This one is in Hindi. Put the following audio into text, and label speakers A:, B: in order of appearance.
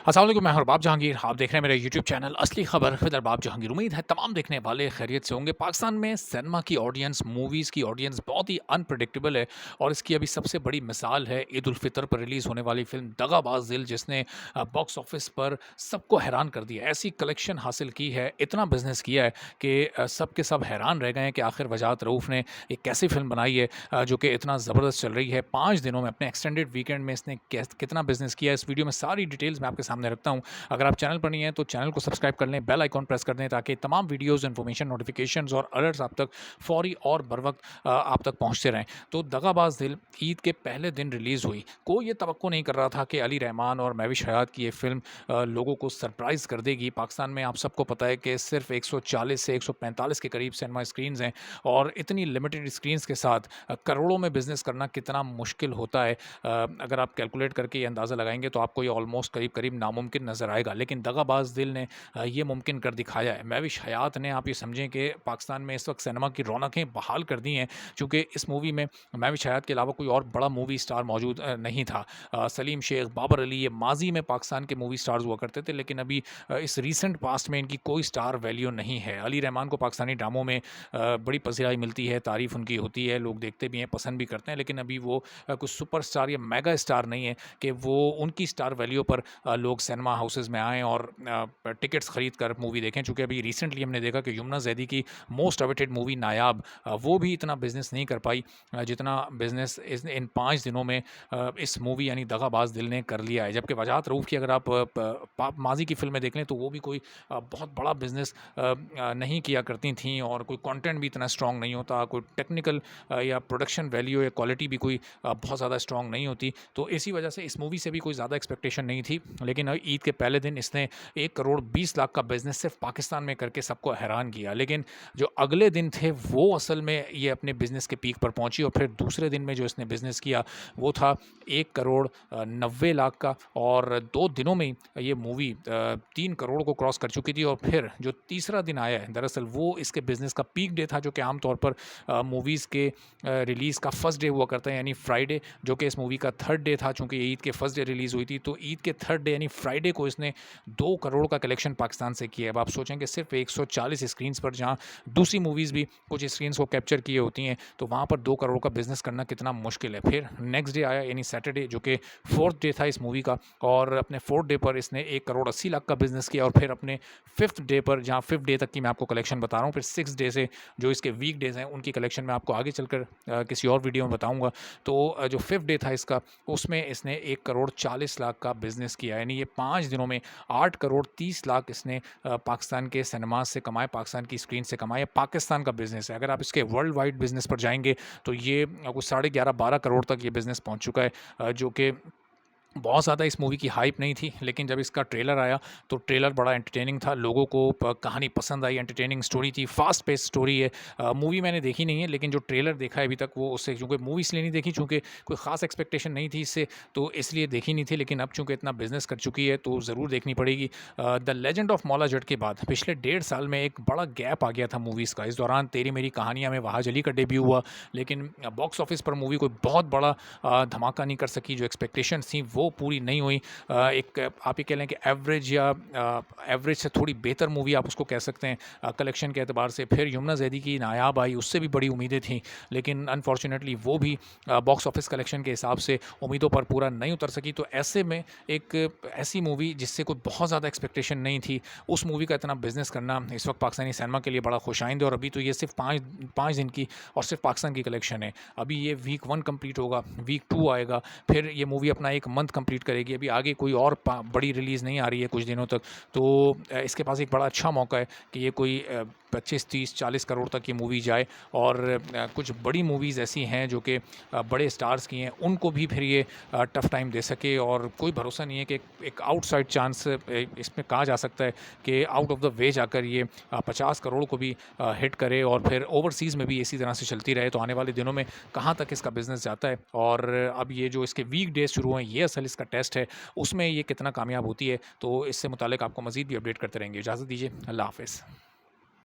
A: अस्सलाम वालेकुम, मैं हूं अरबाब जहांगीर। आप देख रहे हैं मेरा यूट्यूब चैनल असली खबर विद अरबाब जहांगीर। उम्मीद है तमाम देखने वाले खैरियत से होंगे। पाकिस्तान में सिनेमा की ऑडियंस, मूवीज़ की ऑडियंस बहुत ही अनप्रेडिक्टेबल है और इसकी अभी सबसे बड़ी मिसाल है ईद उल फितर पर रिलीज़ होने वाली फ़िल्म दगाबाज दिल, जिसने बॉक्स ऑफिस पर सबको हैरान कर दिया। ऐसी कलेक्शन हासिल की है, इतना बिज़नेस किया है कि सब के सब हैरान रह गए हैं कि आखिर वजाहत रऊफ़ ने एक कैसी फ़िल्म बनाई है जो कि इतना ज़बरदस्त चल रही है। 5 दिनों में अपने एक्सटेंडेड वीकेंड में इसने कितना बिज़नेस किया है, इस वीडियो में सारी डिटेल्स मैं आपके सामने रखता हूँ। अगर आप चैनल पर नहीं हैं तो चैनल को सब्सक्राइब कर लें, बेल आइकॉन प्रेस कर दें ताकि तमाम वीडियोज़, इन्फॉर्मेशन, नोटिफिकेशंस और अलर्ट्स आप तक फ़ौरी और बर वक़्त आप तक पहुँचते रहें। तो दगाबाज दिल ईद के पहले दिन रिलीज़ हुई। कोई ये तवक्को नहीं कर रहा था कि अली रहमान और महविश हयात की ये फ़िल्म लोगों को सरप्राइज़ कर देगी। पाकिस्तान में आप सबको पता है कि सिर्फ़ 140 से 145 के करीब सिनेमा स्क्रीन्स हैं और इतनी लिमिटेड स्क्रीन्स के साथ करोड़ों में बिज़नेस करना कितना मुश्किल होता है। अगर आप कैलकुलेट करके ये अंदाज़ा लगाएँगे तो आपको ये ऑलमोस्ट करीब-करीब नामुमकिन नज़र आएगा। लेकिन दगाबाज दिल ने ये मुमकिन कर दिखाया है। महविश हयात ने, आप ये समझें कि पाकिस्तान में इस वक्त सिनेमा की रौनकें बहाल कर दी हैं, चूँकि इस मूवी में महविश हयात के अलावा कोई और बड़ा मूवी स्टार मौजूद नहीं था। सलीम शेख, बाबर अली, ये माज़ी में पाकिस्तान के मूवी स्टार्स हुआ करते थे, लेकिन अभी इस रीसेंट पास्ट में इनकी कोई स्टार वैल्यू नहीं है। अली रहमान को पाकिस्तानी ड्रामों में बड़ी पज़िराई मिलती है, तारीफ़ उनकी होती है, लोग देखते भी हैं, पसंद भी करते हैं, लेकिन अभी वो कुछ सुपरस्टार या मेगा स्टार नहीं है कि वो उनकी स्टार वैल्यू पर लोग सिनेमा हाउसेज़ में आएँ और टिकट्स खरीद कर मूवी देखें। चूँकि अभी रिसेंटली हमने देखा कि यमुना ज़ैदी की मोस्ट अवेटेड मूवी नायाब, वो भी इतना बिज़नेस नहीं कर पाई जितना बिज़नेस इन 5 दिनों में इस मूवी यानी दगाबाज दिल ने कर लिया है। जबकि वजाहत रऊफ़ की अगर आप माज़ी की फ़िल्में देख लें तो वो भी कोई बहुत बड़ा बिज़नेस नहीं किया करती थीं और कोई कंटेंट भी इतना स्ट्रॉन्ग नहीं होता, कोई टेक्निकल या प्रोडक्शन वैल्यू या क्वालिटी भी कोई बहुत ज़्यादा स्ट्रॉन्ग नहीं होती। तो इसी वजह से इस मूवी से भी कोई ज़्यादा एक्सपेक्टेशन नहीं थी। लेकिन ईद के पहले दिन इसने 1 करोड़ 20 लाख का बिज़नेस सिर्फ पाकिस्तान में करके सबको हैरान किया। लेकिन जो अगले दिन थे वो असल में ये अपने बिज़नेस के पीक पर पहुँची और फिर दूसरे दिन में जो इसने बिज़नेस किया वो था 1 करोड़ 90 लाख का और 2 दिनों में ही ये मूवी 3 करोड़ को क्रॉस कर चुकी थी। और फिर जो तीसरा दिन आया है दरअसल वो इसके बिज़नेस का पीक डे था, जो कि आम तौर पर मूवीज़ के रिलीज़ का फर्स्ट डे हुआ करता है यानी फ्राइडे, जो कि इस मूवी का थर्ड डे था। चूँकि ईद के फर्स्ट डे रिलीज़ हुई थी तो ईद के थर्ड डे यानी फ्राइडे को इसने 2 करोड़ का कलेक्शन पाकिस्तान से किया है। अब आप सोचें कि सिर्फ 140 स्क्रीन्स पर, जहाँ दूसरी मूवीज़ भी कुछ स्क्रीन्स को कैप्चर किए होती हैं, तो वहाँ पर 2 करोड़ का बिज़नेस करना कितना मुश्किल है। फिर नेक्स्ट डे आया यानी सैटरडे, जो कि फोर्थ डे था इस मूवी का, और अपने फोर्थ डे पर इसने 1 करोड़ 80 लाख का बिज़नेस किया। और फिर अपने फिफ्थ डे पर, जहाँ फिफ्थ डे तक की मैं आपको कलेक्शन बता रहा हूँ, फिर सिक्स डे से जो इसके वीक डेज़ हैं उनकी कलेक्शन मैं आपको आगे चलकर किसी और वीडियो में बताऊँगा। तो जो फिफ्थ डे था इसका, उसमें इसने 1 करोड़ 40 लाख का बिज़नेस किया। यानी ये 5 दिनों में 8 करोड़ 30 लाख इसने पाकिस्तान के सिनेमाज से कमाए, पाकिस्तान की स्क्रीन से कमाए। पाकिस्तान का बिज़नेस है। अगर आप इसके वर्ल्ड वाइड बिज़नेस पर जाएँगे तो ये कुछ 11.5-12 करोड़ तक ये बिज़नेस पहुँच चुका है, जो कि बहुत ज़्यादा इस मूवी की हाइप नहीं थी। लेकिन जब इसका ट्रेलर आया तो ट्रेलर बड़ा एंटरटेनिंग था, लोगों को कहानी पसंद आई, एंटरटेनिंग स्टोरी थी, फास्ट पेस स्टोरी है। मूवी मैंने देखी नहीं है, लेकिन जो ट्रेलर देखा है अभी तक वो उससे, क्योंकि मूवी इसलिए नहीं देखी चूँकि कोई ख़ास एक्सपेक्टेशन नहीं थी इससे, तो इसलिए देखी नहीं थी। लेकिन अब चूँकि इतना बिज़नेस कर चुकी है तो ज़रूर देखनी पड़ेगी। The legend of Maula Jatt के बाद पिछले 1.5 साल में एक बड़ा गैप आ गया था मूवीज़ का। इस दौरान तेरी मेरी कहानियाँ में वहाज अली का डेब्यू हुआ, लेकिन बॉक्स ऑफिस पर मूवी कोई बहुत बड़ा धमाका नहीं कर सकी। जो एक्सपेक्टेशंस थी वो पूरी नहीं हुई। एक आप ये कह लें कि एवरेज या एवरेज से थोड़ी बेहतर मूवी आप उसको कह सकते हैं कलेक्शन के एतबार से। फिर यमुना ज़ैदी की नायाब आई, उससे भी बड़ी उम्मीदें थीं, लेकिन अनफॉर्चुनेटली वो भी बॉक्स ऑफिस कलेक्शन के हिसाब से उम्मीदों पर पूरा नहीं उतर सकी। तो ऐसे में एक ऐसी मूवी जिससे कोई बहुत ज़्यादा एक्सपेक्टेशन नहीं थी, उस मूवी का इतना बिज़नेस करना इस वक्त पाकिस्तानी सिनेमा के लिए बड़ा खुशाइंद है। और अभी तो ये सिर्फ पाँच दिन की और सिर्फ पाकिस्तान की कलेक्शन है। अभी ये वीक 1 कंप्लीट होगा, वीक 2 आएगा, फिर ये मूवी अपना 1 मंथ कंप्लीट करेगी। अभी आगे कोई और बड़ी रिलीज़ नहीं आ रही है कुछ दिनों तक। तो इसके पास एक बड़ा अच्छा मौका है कि ये कोई 25, 30, 40 करोड़ तक की मूवी जाए। और कुछ बड़ी मूवीज़ ऐसी हैं जो कि बड़े स्टार्स की हैं, उनको भी फिर ये टफ़ टाइम दे सके। और कोई भरोसा नहीं है कि एक आउटसाइड चांस इसमें कहा जा सकता है कि आउट ऑफ द वे जाकर ये 50 करोड़ को भी हिट करे और फिर ओवरसीज़ में भी इसी तरह से चलती रहे। तो आने वाले दिनों में कहाँ तक इसका बिज़नेस जाता है। और अब ये जो इसके वीक डेज़ शुरू हुए हैं, ये असल इसका टेस्ट है, उसमें ये कितना कामयाब होती है। तो इससे मुताल्लिक आपको मज़ीद भी अपडेट करते रहेंगे। इजाज़त दीजिए, अल्लाह हाफ़िज़।